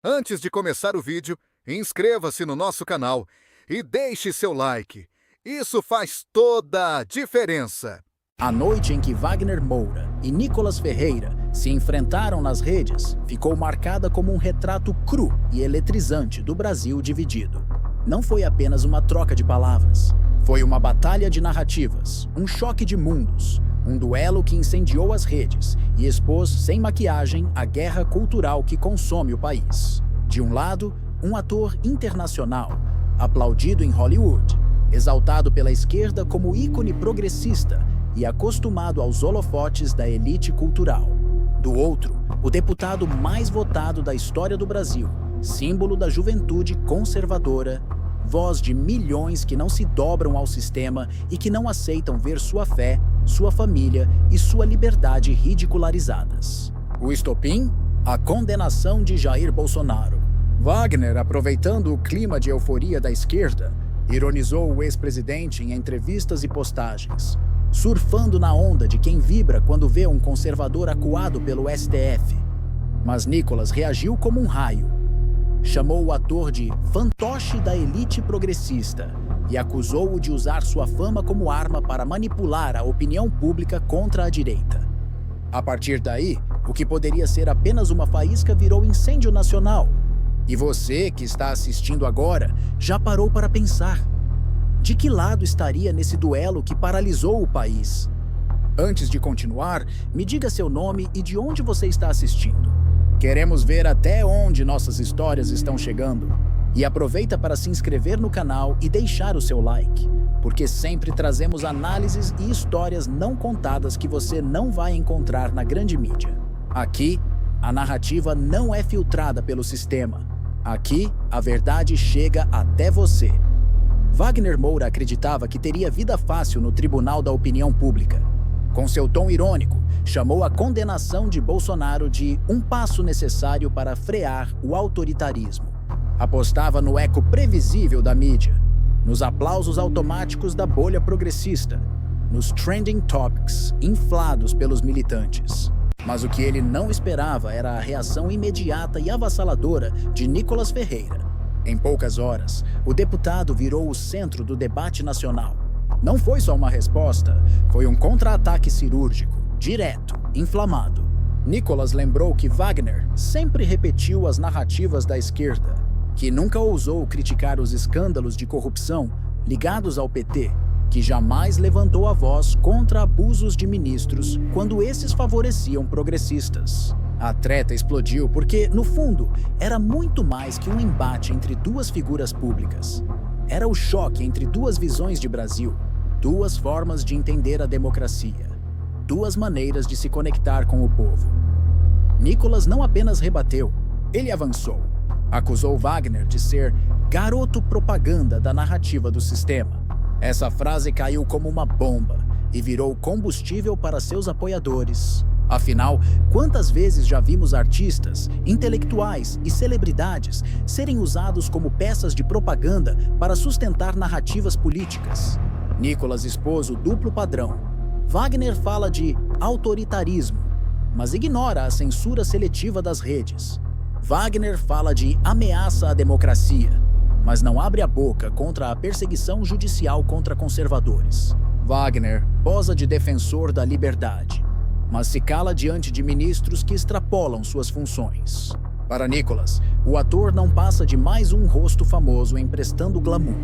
Antes de começar o vídeo, inscreva-se no nosso canal e deixe seu like. Isso faz toda a diferença. A noite em que Wagner Moura e Nicolas Ferreira se enfrentaram nas redes ficou marcada como um retrato cru e eletrizante do Brasil dividido. Não foi apenas uma troca de palavras. Foi uma batalha de narrativas, um choque de mundos, um duelo que incendiou as redes e expôs sem maquiagem a guerra cultural que consome o país. De um lado, um ator internacional, aplaudido em Hollywood, exaltado pela esquerda como ícone progressista e acostumado aos holofotes da elite cultural. Do outro, o deputado mais votado da história do Brasil, símbolo da juventude conservadora, voz de milhões que não se dobram ao sistema e que não aceitam ver sua fé, sua família e sua liberdade ridicularizadas. O estopim? A condenação de Jair Bolsonaro. Wagner, aproveitando o clima de euforia da esquerda, ironizou o ex-presidente em entrevistas e postagens, surfando na onda de quem vibra quando vê um conservador acuado pelo STF. Mas Nicolas reagiu como um raio. Chamou o ator de fantoche da elite progressista e acusou-o de usar sua fama como arma para manipular a opinião pública contra a direita. A partir daí, o que poderia ser apenas uma faísca virou incêndio nacional. E você, que está assistindo agora, já parou para pensar: de que lado estaria nesse duelo que paralisou o país? Antes de continuar, me diga seu nome e de onde você está assistindo. Queremos ver até onde nossas histórias estão chegando. E aproveita para se inscrever no canal e deixar o seu like, porque sempre trazemos análises e histórias não contadas que você não vai encontrar na grande mídia. Aqui, a narrativa não é filtrada pelo sistema. Aqui, a verdade chega até você. Wagner Moura acreditava que teria vida fácil no Tribunal da Opinião Pública. Com seu tom irônico, chamou a condenação de Bolsonaro de um passo necessário para frear o autoritarismo. Apostava no eco previsível da mídia, nos aplausos automáticos da bolha progressista, nos trending topics inflados pelos militantes. Mas o que ele não esperava era a reação imediata e avassaladora de Nicolas Ferreira. Em poucas horas, o deputado virou o centro do debate nacional. Não foi só uma resposta, foi um contra-ataque cirúrgico, direto, inflamado. Nicolas lembrou que Wagner sempre repetiu as narrativas da esquerda, que nunca ousou criticar os escândalos de corrupção ligados ao PT, que jamais levantou a voz contra abusos de ministros quando esses favoreciam progressistas. A treta explodiu porque, no fundo, era muito mais que um embate entre duas figuras públicas. Era o choque entre duas visões de Brasil, duas formas de entender a democracia, duas maneiras de se conectar com o povo. Nicolas não apenas rebateu, ele avançou. Acusou Wagner de ser garoto propaganda da narrativa do sistema. Essa frase caiu como uma bomba e virou combustível para seus apoiadores. Afinal, quantas vezes já vimos artistas, intelectuais e celebridades serem usados como peças de propaganda para sustentar narrativas políticas? Nicolas expôs o duplo padrão. Wagner fala de autoritarismo, mas ignora a censura seletiva das redes. Wagner fala de ameaça à democracia, mas não abre a boca contra a perseguição judicial contra conservadores. Wagner posa de defensor da liberdade, mas se cala diante de ministros que extrapolam suas funções. Para Nicolas, o ator não passa de mais um rosto famoso emprestando glamour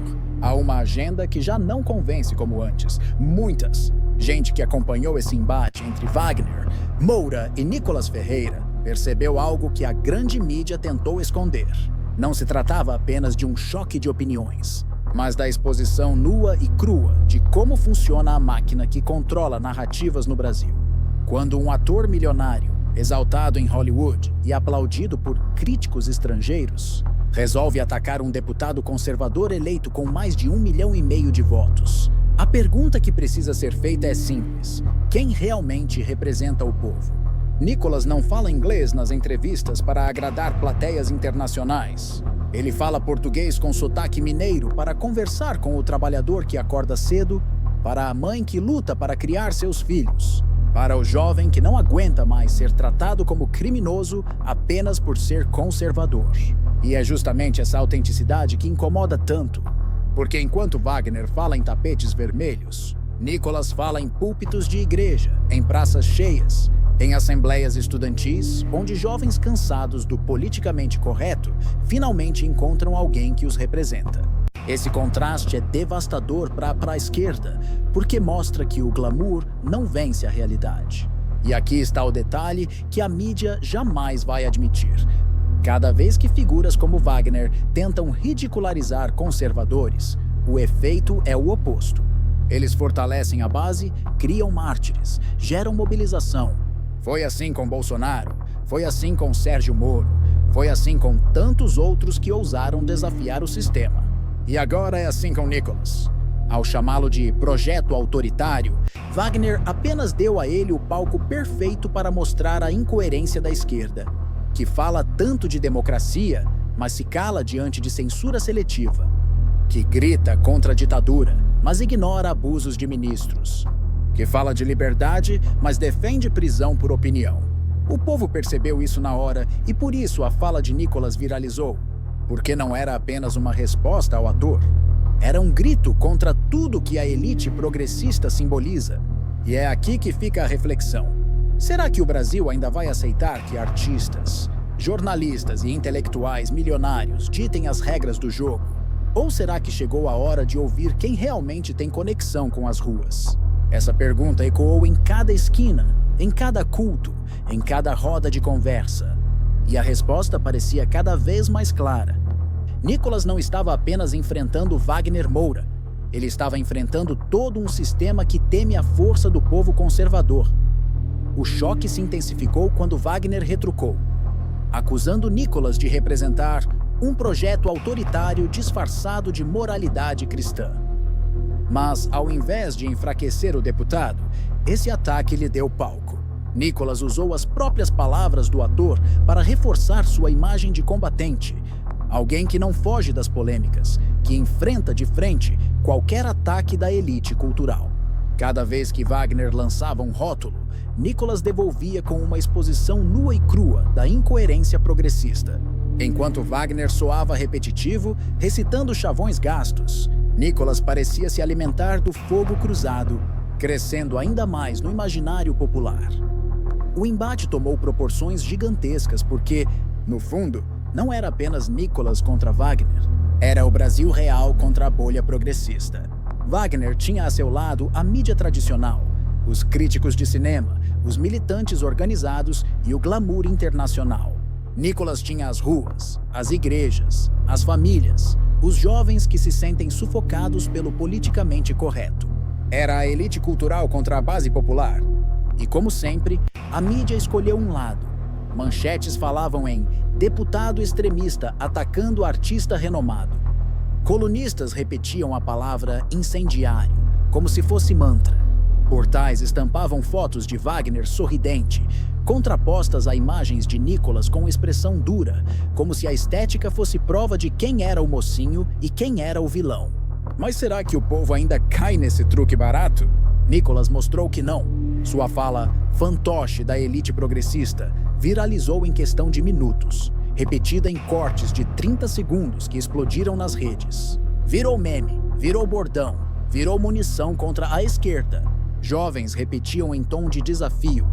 a uma agenda que já não convence como antes. Gente que acompanhou esse embate entre Wagner, Moura e Nicolas Ferreira percebeu algo que a grande mídia tentou esconder. Não se tratava apenas de um choque de opiniões, mas da exposição nua e crua de como funciona a máquina que controla narrativas no Brasil. Quando um ator milionário, exaltado em Hollywood e aplaudido por críticos estrangeiros, resolve atacar um deputado conservador eleito com mais de 1,5 milhão de votos, a pergunta que precisa ser feita é simples: quem realmente representa o povo? Nicolas não fala inglês nas entrevistas para agradar plateias internacionais. Ele fala português com sotaque mineiro para conversar com o trabalhador que acorda cedo, para a mãe que luta para criar seus filhos, Para o jovem que não aguenta mais ser tratado como criminoso apenas por ser conservador. E é justamente essa autenticidade que incomoda tanto. Porque enquanto Wagner fala em tapetes vermelhos, Nicholas fala em púlpitos de igreja, em praças cheias, em assembleias estudantis, onde jovens cansados do politicamente correto finalmente encontram alguém que os representa. Esse contraste é devastador para a esquerda, porque mostra que o glamour não vence a realidade. E aqui está o detalhe que a mídia jamais vai admitir. Cada vez que figuras como Wagner tentam ridicularizar conservadores, o efeito é o oposto. Eles fortalecem a base, criam mártires, geram mobilização. Foi assim com Bolsonaro, foi assim com Sérgio Moro, foi assim com tantos outros que ousaram desafiar o sistema. E agora é assim com Nicholas. Ao chamá-lo de projeto autoritário, Wagner apenas deu a ele o palco perfeito para mostrar a incoerência da esquerda, que fala tanto de democracia, mas se cala diante de censura seletiva, que grita contra a ditadura, mas ignora abusos de ministros, que fala de liberdade, mas defende prisão por opinião. O povo percebeu isso na hora e por isso a fala de Nicholas viralizou, porque não era apenas uma resposta ao ator. Era um grito contra tudo que a elite progressista simboliza. E é aqui que fica a reflexão. Será que o Brasil ainda vai aceitar que artistas, jornalistas e intelectuais milionários ditem as regras do jogo? Ou será que chegou a hora de ouvir quem realmente tem conexão com as ruas? Essa pergunta ecoou em cada esquina, em cada culto, em cada roda de conversa. E a resposta parecia cada vez mais clara. Nicholas não estava apenas enfrentando Wagner Moura. Ele estava enfrentando todo um sistema que teme a força do povo conservador. O choque se intensificou quando Wagner retrucou, acusando Nicholas de representar um projeto autoritário disfarçado de moralidade cristã. Mas, ao invés de enfraquecer o deputado, esse ataque lhe deu palco. Nicholas usou as próprias palavras do ator para reforçar sua imagem de combatente, alguém que não foge das polêmicas, que enfrenta de frente qualquer ataque da elite cultural. Cada vez que Wagner lançava um rótulo, Nicholas devolvia com uma exposição nua e crua da incoerência progressista. Enquanto Wagner soava repetitivo, recitando chavões gastos, Nicholas parecia se alimentar do fogo cruzado, crescendo ainda mais no imaginário popular. O embate tomou proporções gigantescas porque, no fundo, não era apenas Nicholas contra Wagner. Era o Brasil real contra a bolha progressista. Wagner tinha a seu lado a mídia tradicional, os críticos de cinema, os militantes organizados e o glamour internacional. Nicholas tinha as ruas, as igrejas, as famílias, os jovens que se sentem sufocados pelo politicamente correto. Era a elite cultural contra a base popular. E, como sempre, a mídia escolheu um lado. Manchetes falavam em deputado extremista atacando artista renomado. Colunistas repetiam a palavra incendiário, como se fosse mantra. Portais estampavam fotos de Wagner sorridente, contrapostas a imagens de Nicholas com expressão dura, como se a estética fosse prova de quem era o mocinho e quem era o vilão. Mas será que o povo ainda cai nesse truque barato? Nicholas mostrou que não. Sua fala fantoche da elite progressista viralizou em questão de minutos, repetida em cortes de 30 segundos que explodiram nas redes. Virou meme, virou bordão, virou munição contra a esquerda. Jovens repetiam em tom de desafio.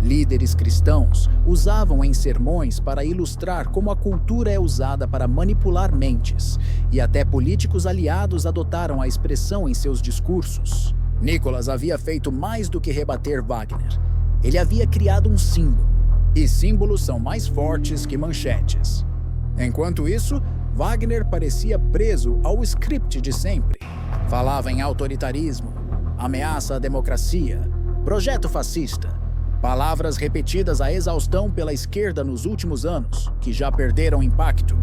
Líderes cristãos usavam em sermões para ilustrar como a cultura é usada para manipular mentes, e até políticos aliados adotaram a expressão em seus discursos. Nicholas havia feito mais do que rebater Wagner. Ele havia criado um símbolo, e símbolos são mais fortes que manchetes. Enquanto isso, Wagner parecia preso ao script de sempre. Falava em autoritarismo, ameaça à democracia, projeto fascista. Palavras repetidas à exaustão pela esquerda nos últimos anos, que já perderam impacto.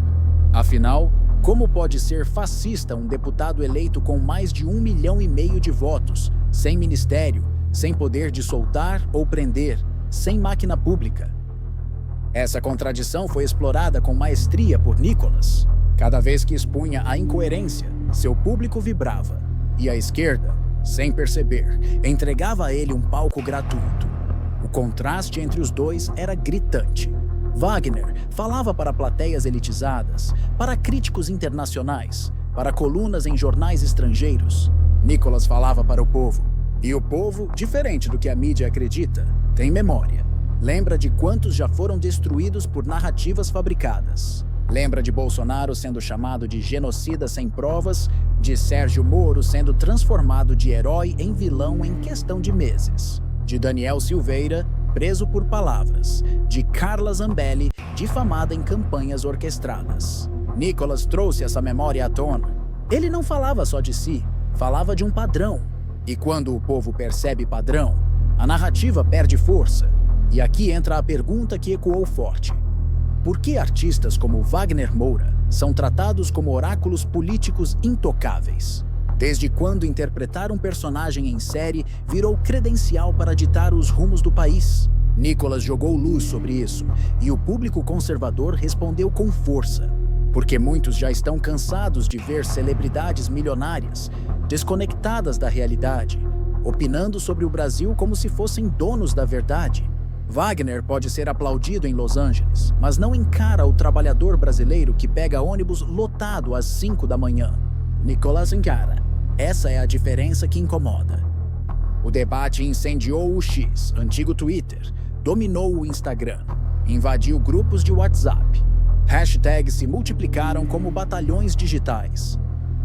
Afinal, como pode ser fascista um deputado eleito com mais de 1,5 milhão de votos, sem ministério, sem poder de soltar ou prender, sem máquina pública? Essa contradição foi explorada com maestria por Nicholas. Cada vez que expunha a incoerência, seu público vibrava. E a esquerda, sem perceber, entregava a ele um palco gratuito. contraste entre os dois era gritante. Wagner falava para plateias elitizadas, para críticos internacionais, para colunas em jornais estrangeiros. Nicholas falava para o povo. E o povo, diferente do que a mídia acredita, tem memória. Lembra de quantos já foram destruídos por narrativas fabricadas. Lembra de Bolsonaro sendo chamado de genocida sem provas, de Sérgio Moro sendo transformado de herói em vilão em questão de meses, de Daniel Silveira, preso por palavras, de Carla Zambelli, difamada em campanhas orquestradas. Nicholas trouxe essa memória à tona. Ele não falava só de si, falava de um padrão. E quando o povo percebe padrão, a narrativa perde força. E aqui entra a pergunta que ecoou forte. Por que artistas como Wagner Moura são tratados como oráculos políticos intocáveis? Desde quando interpretar um personagem em série virou credencial para ditar os rumos do país? Nicholas jogou luz sobre isso, e o público conservador respondeu com força. Porque muitos já estão cansados de ver celebridades milionárias, desconectadas da realidade, opinando sobre o Brasil como se fossem donos da verdade. Wagner pode ser aplaudido em Los Angeles, mas não encara o trabalhador brasileiro que pega ônibus lotado às 5 da manhã. Nicholas encara. Essa é a diferença que incomoda. O debate incendiou o X, antigo Twitter, dominou o Instagram, invadiu grupos de WhatsApp. Hashtags se multiplicaram como batalhões digitais.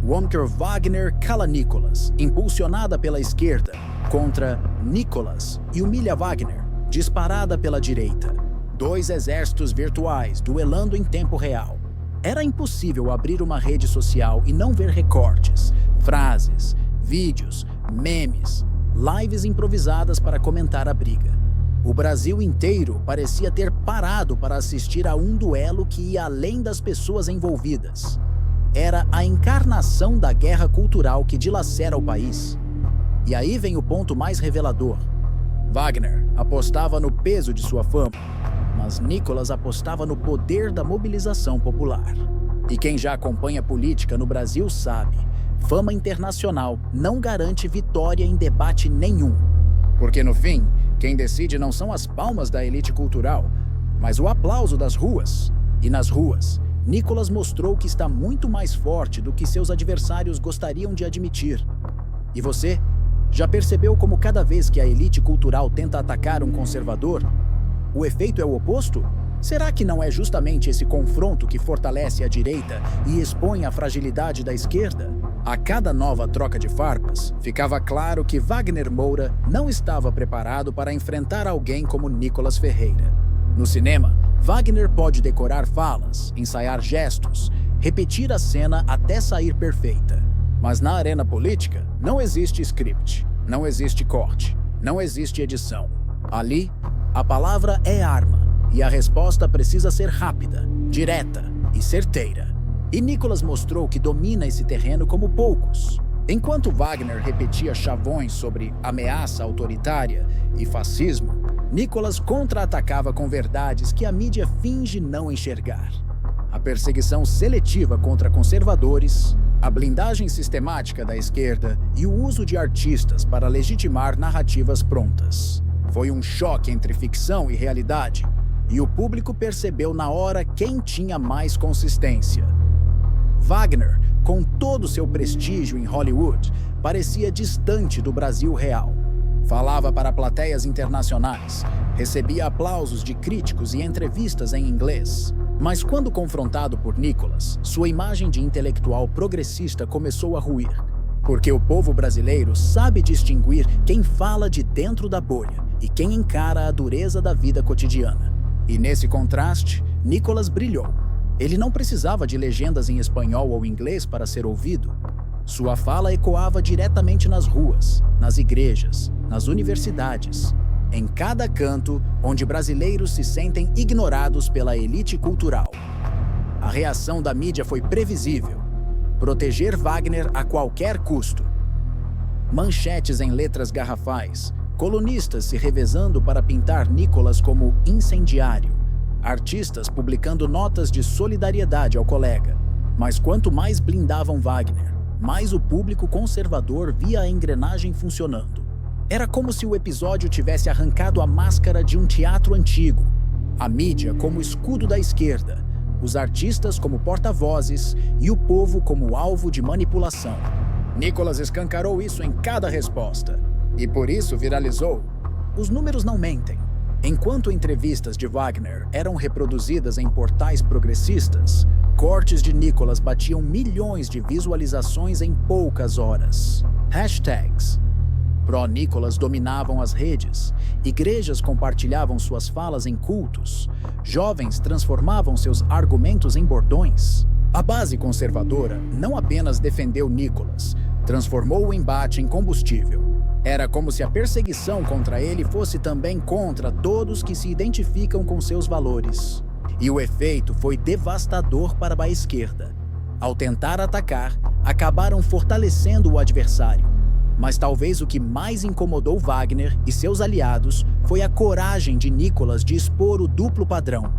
Wonker Wagner cala Nicholas, impulsionada pela esquerda, contra Nicholas e humilha Wagner, disparada pela direita. Dois exércitos virtuais duelando em tempo real. Era impossível abrir uma rede social e não ver recortes, frases, vídeos, memes, lives improvisadas para comentar a briga. O Brasil inteiro parecia ter parado para assistir a um duelo que ia além das pessoas envolvidas. Era a encarnação da guerra cultural que dilacera o país. E aí vem o ponto mais revelador. Wagner apostava no peso de sua fama, mas Nicholas apostava no poder da mobilização popular. E quem já acompanha política no Brasil sabe, fama internacional não garante vitória em debate nenhum. Porque no fim, quem decide não são as palmas da elite cultural, mas o aplauso das ruas. E nas ruas, Nicholas mostrou que está muito mais forte do que seus adversários gostariam de admitir. E você? Já percebeu como cada vez que a elite cultural tenta atacar um conservador, o efeito é o oposto? Será que não é justamente esse confronto que fortalece a direita e expõe a fragilidade da esquerda? A cada nova troca de farpas, ficava claro que Wagner Moura não estava preparado para enfrentar alguém como Nicholas Ferreira. No cinema, Wagner pode decorar falas, ensaiar gestos, repetir a cena até sair perfeita. Mas na arena política, não existe script, não existe corte, não existe edição. Ali, a palavra é arma, e a resposta precisa ser rápida, direta e certeira. E Nicholas mostrou que domina esse terreno como poucos. Enquanto Wagner repetia chavões sobre ameaça autoritária e fascismo, Nicholas contra-atacava com verdades que a mídia finge não enxergar. A perseguição seletiva contra conservadores, a blindagem sistemática da esquerda e o uso de artistas para legitimar narrativas prontas. Foi um choque entre ficção e realidade, e o público percebeu na hora quem tinha mais consistência. Wagner, com todo seu prestígio em Hollywood, parecia distante do Brasil real. Falava para plateias internacionais, recebia aplausos de críticos e entrevistas em inglês. Mas quando confrontado por Nicholas, sua imagem de intelectual progressista começou a ruir. Porque o povo brasileiro sabe distinguir quem fala de dentro da bolha e quem encara a dureza da vida cotidiana. E nesse contraste, Nicholas brilhou. Ele não precisava de legendas em espanhol ou inglês para ser ouvido. Sua fala ecoava diretamente nas ruas, nas igrejas, nas universidades, em cada canto onde brasileiros se sentem ignorados pela elite cultural. A reação da mídia foi previsível. Proteger Wagner a qualquer custo. Manchetes em letras garrafais, colunistas se revezando para pintar Nicholas como incendiário, artistas publicando notas de solidariedade ao colega. Mas quanto mais blindavam Wagner, mais o público conservador via a engrenagem funcionando. Era como se o episódio tivesse arrancado a máscara de um teatro antigo. A mídia como escudo da esquerda, os artistas como porta-vozes e o povo como alvo de manipulação. Nicolas escancarou isso em cada resposta, e por isso viralizou. Os números não mentem. Enquanto entrevistas de Wagner eram reproduzidas em portais progressistas, cortes de Nicolas batiam milhões de visualizações em poucas horas. Hashtags pró-Nicolas dominavam as redes, igrejas compartilhavam suas falas em cultos, jovens transformavam seus argumentos em bordões. A base conservadora não apenas defendeu Nicolas, transformou o embate em combustível. Era como se a perseguição contra ele fosse também contra todos que se identificam com seus valores. E o efeito foi devastador para a esquerda. Ao tentar atacar, acabaram fortalecendo o adversário. Mas talvez o que mais incomodou Wagner e seus aliados foi a coragem de Nicolas de expor o duplo padrão.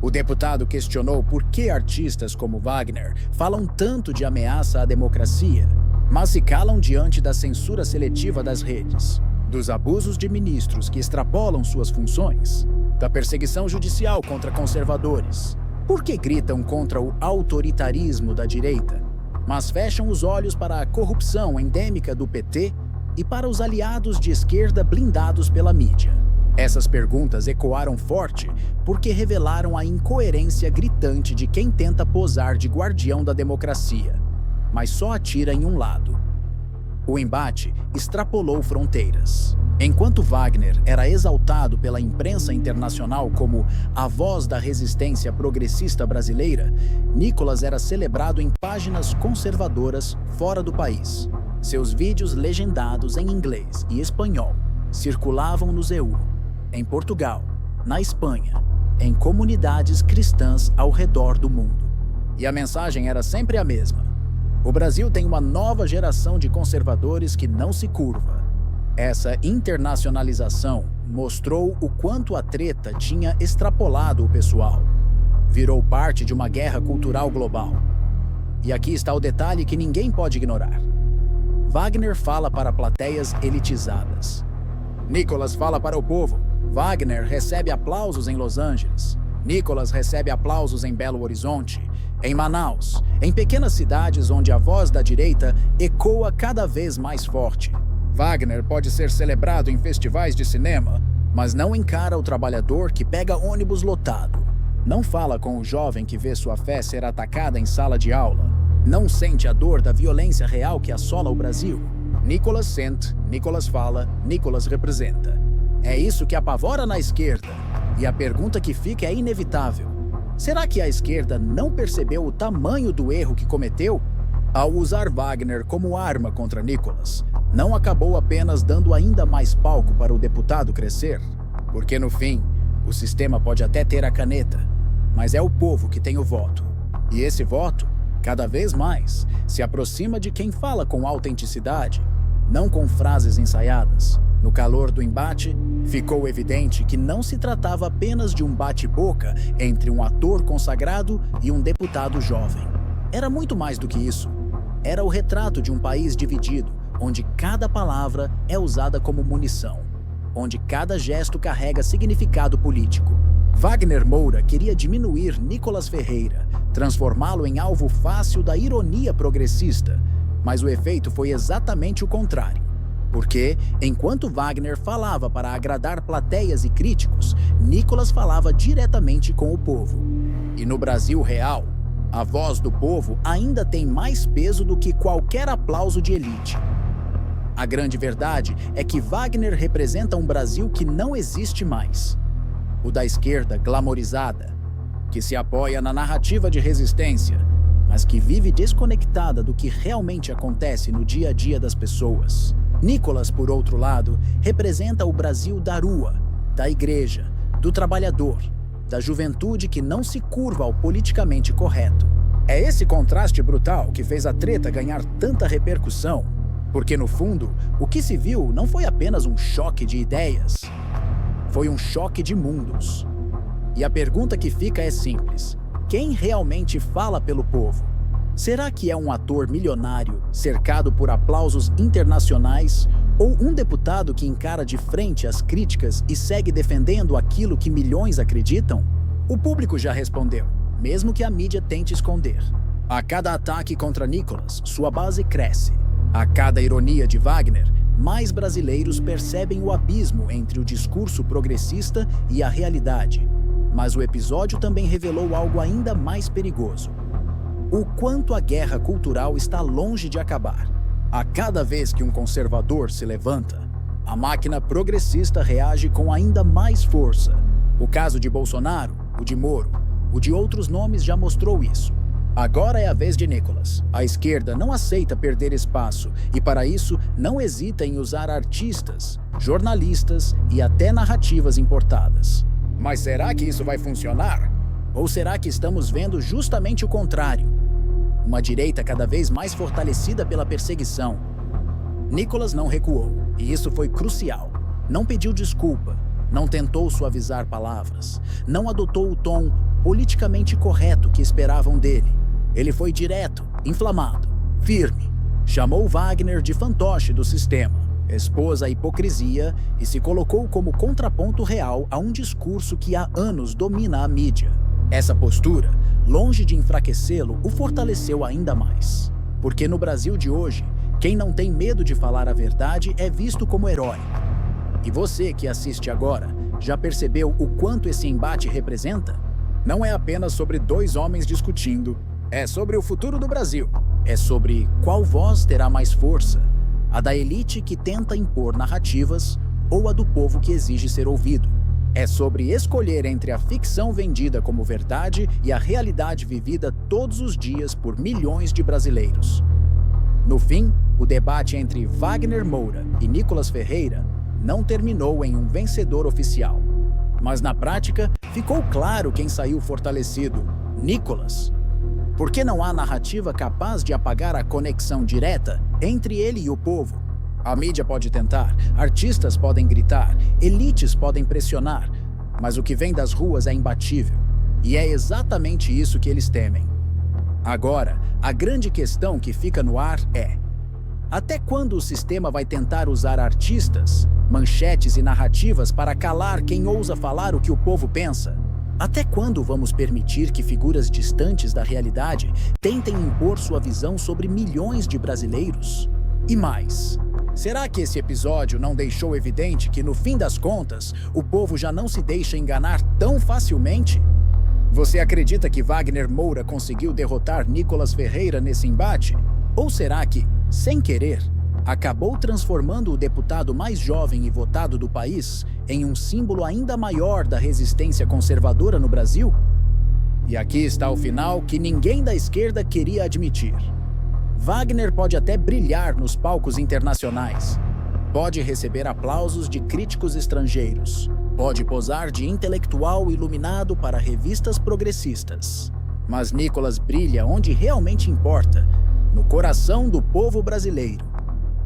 O deputado questionou por que artistas como Wagner falam tanto de ameaça à democracia, mas se calam diante da censura seletiva das redes, dos abusos de ministros que extrapolam suas funções, da perseguição judicial contra conservadores. Por que gritam contra o autoritarismo da direita, mas fecham os olhos para a corrupção endêmica do PT e para os aliados de esquerda blindados pela mídia? Essas perguntas ecoaram forte porque revelaram a incoerência gritante de quem tenta posar de guardião da democracia, mas só atira em um lado. O embate extrapolou fronteiras. Enquanto Wagner era exaltado pela imprensa internacional como a voz da resistência progressista brasileira, Nicolas era celebrado em páginas conservadoras fora do país. Seus vídeos legendados em inglês e espanhol circulavam no EU, em Portugal, na Espanha, em comunidades cristãs ao redor do mundo. E a mensagem era sempre a mesma. O Brasil tem uma nova geração de conservadores que não se curva. Essa internacionalização mostrou o quanto a treta tinha extrapolado o pessoal. Virou parte de uma guerra cultural global. E aqui está o detalhe que ninguém pode ignorar. Wagner fala para plateias elitizadas. Nicolas fala para o povo. Wagner recebe aplausos em Los Angeles. Nicolas recebe aplausos em Belo Horizonte, em Manaus, em pequenas cidades onde a voz da direita ecoa cada vez mais forte. Wagner pode ser celebrado em festivais de cinema, mas não encara o trabalhador que pega ônibus lotado. Não fala com o jovem que vê sua fé ser atacada em sala de aula. Não sente a dor da violência real que assola o Brasil. Nicolas sente, Nicolas fala, Nicolas representa. É isso que apavora na esquerda. E a pergunta que fica é inevitável. Será que a esquerda não percebeu o tamanho do erro que cometeu? Ao usar Wagner como arma contra Nicolas, não acabou apenas dando ainda mais palco para o deputado crescer? Porque no fim, o sistema pode até ter a caneta, mas é o povo que tem o voto. E esse voto, cada vez mais, se aproxima de quem fala com autenticidade, não com frases ensaiadas. No calor do embate, ficou evidente que não se tratava apenas de um bate-boca entre um ator consagrado e um deputado jovem. Era muito mais do que isso. Era o retrato de um país dividido, onde cada palavra é usada como munição, onde cada gesto carrega significado político. Wagner Moura queria diminuir Nicolas Ferreira, transformá-lo em alvo fácil da ironia progressista, mas o efeito foi exatamente o contrário. Porque, enquanto Wagner falava para agradar plateias e críticos, Nicolas falava diretamente com o povo. E no Brasil real, a voz do povo ainda tem mais peso do que qualquer aplauso de elite. A grande verdade é que Wagner representa um Brasil que não existe mais. O da esquerda glamorizada, que se apoia na narrativa de resistência, mas que vive desconectada do que realmente acontece no dia a dia das pessoas. Nicolas, por outro lado, representa o Brasil da rua, da igreja, do trabalhador, da juventude que não se curva ao politicamente correto. É esse contraste brutal que fez a treta ganhar tanta repercussão, porque no fundo, o que se viu não foi apenas um choque de ideias, foi um choque de mundos. E a pergunta que fica é simples: quem realmente fala pelo povo? Será que é um ator milionário, cercado por aplausos internacionais, Ou um deputado que encara de frente as críticas e segue defendendo aquilo que milhões acreditam? O público já respondeu, mesmo que a mídia tente esconder. A cada ataque contra Nicolas, sua base cresce. A cada ironia de Wagner, mais brasileiros percebem o abismo entre o discurso progressista e a realidade. Mas o episódio também revelou algo ainda mais perigoso. O quanto a guerra cultural está longe de acabar. A cada vez que um conservador se levanta, a máquina progressista reage com ainda mais força. O caso de Bolsonaro, o de Moro, o de outros nomes já mostrou isso. Agora é a vez de Nicolas. A esquerda não aceita perder espaço e, para isso, não hesita em usar artistas, jornalistas e até narrativas importadas. Mas será que isso vai funcionar? Ou será que estamos vendo justamente o contrário? Uma direita cada vez mais fortalecida pela perseguição. Nicolas não recuou, e isso foi crucial. Não pediu desculpa, não tentou suavizar palavras, não adotou o tom politicamente correto que esperavam dele. Ele foi direto, inflamado, firme. Chamou Wagner de fantoche do sistema, expôs a hipocrisia e se colocou como contraponto real a um discurso que há anos domina a mídia. Essa postura, longe de enfraquecê-lo, o fortaleceu ainda mais. Porque no Brasil de hoje, quem não tem medo de falar a verdade é visto como herói. E você que assiste agora, já percebeu o quanto esse embate representa? Não é apenas sobre dois homens discutindo, é sobre o futuro do Brasil. É sobre qual voz terá mais força, a da elite que tenta impor narrativas ou a do povo que exige ser ouvido. É sobre escolher entre a ficção vendida como verdade e a realidade vivida todos os dias por milhões de brasileiros. No fim, o debate entre Wagner Moura e Nicolas Ferreira não terminou em um vencedor oficial. Mas na prática, ficou claro quem saiu fortalecido: Nicolas. Porque não há narrativa capaz de apagar a conexão direta entre ele e o povo. A mídia pode tentar, artistas podem gritar, elites podem pressionar, mas o que vem das ruas é imbatível. E é exatamente isso que eles temem. Agora, a grande questão que fica no ar é: até quando o sistema vai tentar usar artistas, manchetes e narrativas para calar quem ousa falar o que o povo pensa? Até quando vamos permitir que figuras distantes da realidade tentem impor sua visão sobre milhões de brasileiros? E mais, será que esse episódio não deixou evidente que, no fim das contas, o povo já não se deixa enganar tão facilmente? Você acredita que Wagner Moura conseguiu derrotar Nicolas Ferreira nesse embate? Ou será que, sem querer, acabou transformando o deputado mais jovem e votado do país em um símbolo ainda maior da resistência conservadora no Brasil? E aqui está o final que ninguém da esquerda queria admitir. Wagner pode até brilhar nos palcos internacionais, pode receber aplausos de críticos estrangeiros, pode posar de intelectual iluminado para revistas progressistas. Mas Nicolas brilha onde realmente importa, no coração do povo brasileiro.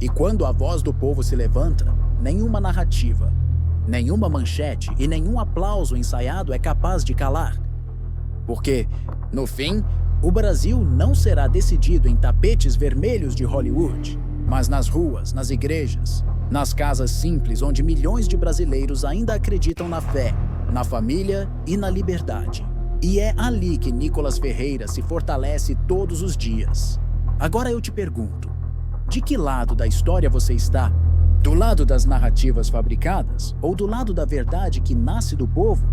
E quando a voz do povo se levanta, nenhuma narrativa, nenhuma manchete e nenhum aplauso ensaiado é capaz de calar. Porque, no fim, o Brasil não será decidido em tapetes vermelhos de Hollywood, mas nas ruas, nas igrejas, nas casas simples onde milhões de brasileiros ainda acreditam na fé, na família e na liberdade. E é ali que Nicolas Ferreira se fortalece todos os dias. Agora eu te pergunto, de que lado da história você está? Do lado das narrativas fabricadas ou do lado da verdade que nasce do povo?